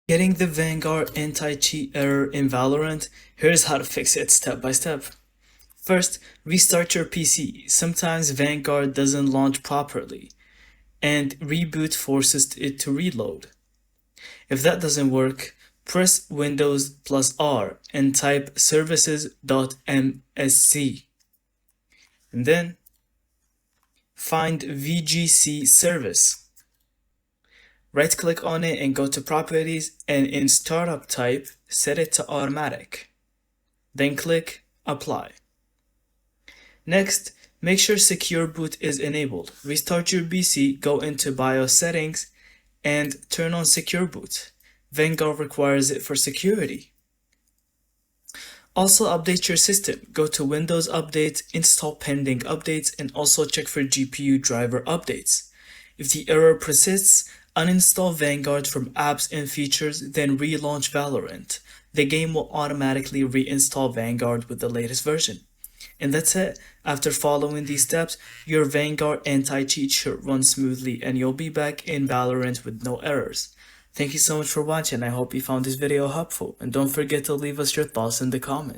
Getting the Vanguard anti-cheat error in Valorant, here's how to fix it step by step. First, restart your PC. Sometimes Vanguard doesn't launch properly, and reboot forces it to reload. If that doesn't work, press Windows plus R and type services.msc. And then, find VGC service. Right-click on it and go to Properties, and in Startup Type, set it to Automatic. Then click Apply. Next, make sure Secure Boot is enabled. Restart your PC, go into BIOS settings, and turn on Secure Boot. Vanguard requires it for security. Also update your system. Go to Windows Update, install pending updates, and also check for GPU driver updates. If the error persists, uninstall Vanguard from apps and features, then relaunch Valorant. The game will automatically reinstall Vanguard with the latest version. And that's it. After following these steps, your Vanguard anti-cheat should run smoothly and you'll be back in Valorant with no errors. Thank you so much for watching. I hope you found this video helpful, and don't forget to leave us your thoughts in the comments.